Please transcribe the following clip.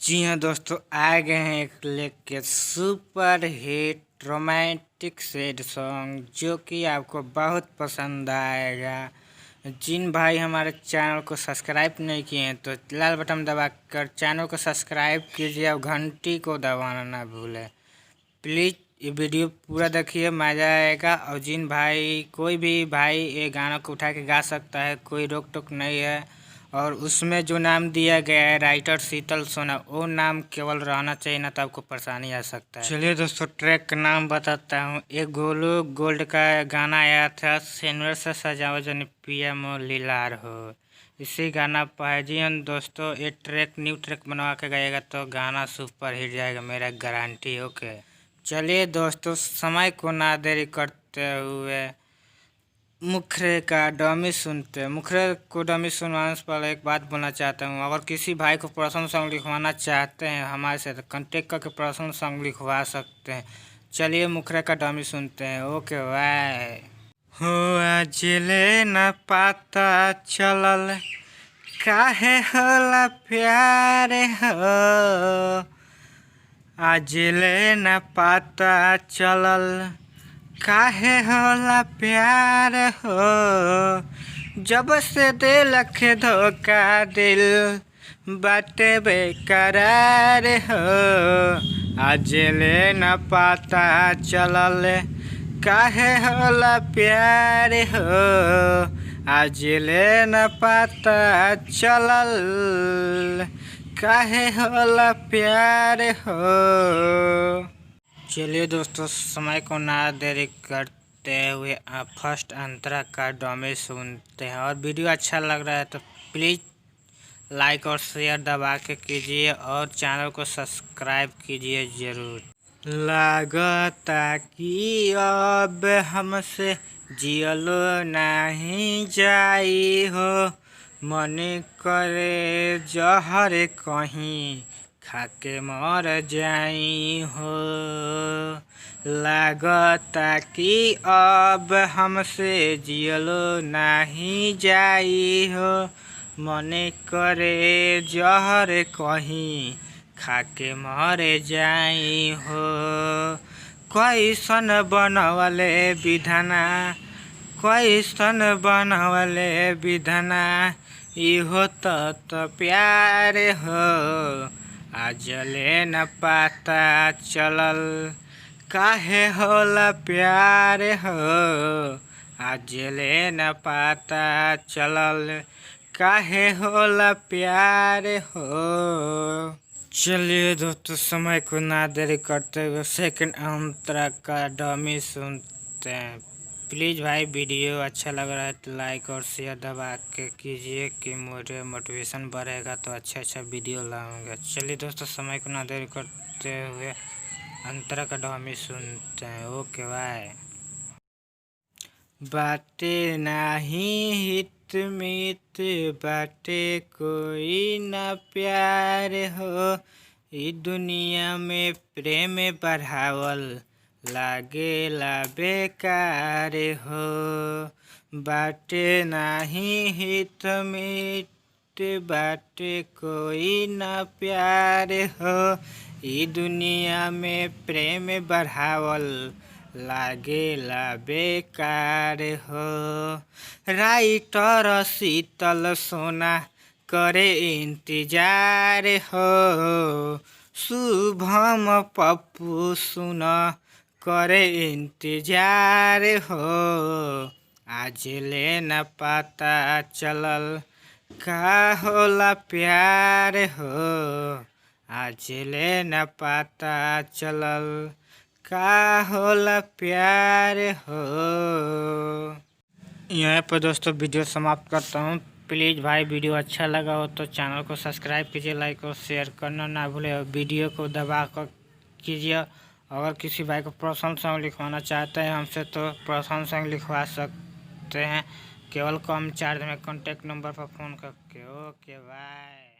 जी हाँ दोस्तों, आ गए हैं एक लेके super hit romantic sad song जो कि आपको बहुत पसंद आएगा। जिन भाई हमारे चैनल को सब्सक्राइब नहीं किए हैं तो लाल बटन दबाकर चैनल को सब्सक्राइब कीजिए और घंटी को दबाना ना भूलें। प्लीज़ ये वीडियो पूरा देखिए, मज़ा आएगा। और जिन भाई कोई भी भाई ये गाना को उठा के गा सकता है, कोई रोक टोक नहीं है। और उसमें जो नाम दिया गया है राइटर शीतल सोना, वो नाम केवल रहना चाहिए, ना तो आपको परेशानी आ सकता है। चलिए दोस्तों, ट्रैक का नाम बताता हूँ। एक गोलू गोल्ड का गाना आया था, सिनुर से सजाओ जन पिया मो लीलार हो। इसी गाना पर है। जी हाँ दोस्तों, ये ट्रैक न्यू ट्रैक बनवा के गाएगा तो गाना सुपर हिट जाएगा, मेरा गारंटी। ओके, चलिए दोस्तों, समय को ना देरी करते हुए मुखरे का डमी सुनते हैं। मुखरे को डमी सुनवाने से पहले एक बात बोलना चाहता हूँ, अगर किसी भाई को पर्सनल सॉन्ग लिखवाना चाहते हैं हमारे से तो कॉन्टेक्ट करके पर्सनल सॉन्ग लिखवा सकते हैं। चलिए मुखरे का डमी सुनते हैं। Okay bye. हो आज ले न पता चलल काहे होला प्यार हो, आज ले न पता चलल काहे होला प्यार हो। जब से दिल के धोखा दिल बाटे बेकरार हो, आज ले न पता चलल काहे होला प्यार हो, आज ले न पता चलल काहे होला प्यार हो। चलिए दोस्तों, समय को ना देरी करते हुए आप फर्स्ट अंतरा का डमी सुनते हैं। और वीडियो अच्छा लग रहा है तो प्लीज़ लाइक और शेयर दबा के कीजिए और चैनल को सब्सक्राइब कीजिए ज़रूर। लागता कि अब हमसे जियलो नहीं जाई हो, मन करे जहर कहीं खाके मर जाई हो। लागता कि अब हमसे जियलो नहीं जाई हो, मन करे जहर कहीं खाके मर जाई हो। कैसन बनवले विधाना, कैसन बनवले विधाना, इहो तो प्यार हो, आज ले न पता चलल काहे होला प्यार हो, आज ले न पता चलल काहे होला प्यार हो। चलिए दोस्तों, समय को ना देरी करते हुए सेकंड अंतरा का डमी सुनते हैं। प्लीज़ भाई, वीडियो अच्छा लग रहा है तो लाइक और शेयर दबा के कीजिए कि मुझे मोटिवेशन बढ़ेगा तो अच्छा वीडियो लाऊंगा। चलिए दोस्तों, समय को ना देरी करते हुए अंतरा का डमी सुनते हैं। Okay bye. बाटे नाही हित मित बाटे कोई ना प्यार हो, ई दुनिया में प्रेम बढ़ावल लागेला बेकार हो। बाटे नाही हित मित बाटे कोई ना प्यार हो, ई दुनिया में प्रेम बढ़ावल लागेला बेकार हो। राइटर शीतल सोना करे इंतजार हो, शुभम पप्पू सुन करे इंतजार हो, आज ले न पता चलल का होला प्यार हो, आज ले न पता चलल का होला प्यार हो। यहाँ पर दोस्तों वीडियो समाप्त करता हूँ। प्लीज़ भाई, वीडियो अच्छा लगा हो तो चैनल को सब्सक्राइब कीजिए, लाइक और शेयर करना ना भूलें और वीडियो को दबा कर कीजिए। अगर किसी भाई को पर्सनल सॉन्ग लिखवाना चाहते हैं हमसे तो पर्सनल सॉन्ग लिखवा सकते हैं, केवल कम चार्ज में कॉन्टेक्ट नंबर पर फ़ोन करके। Okay bye.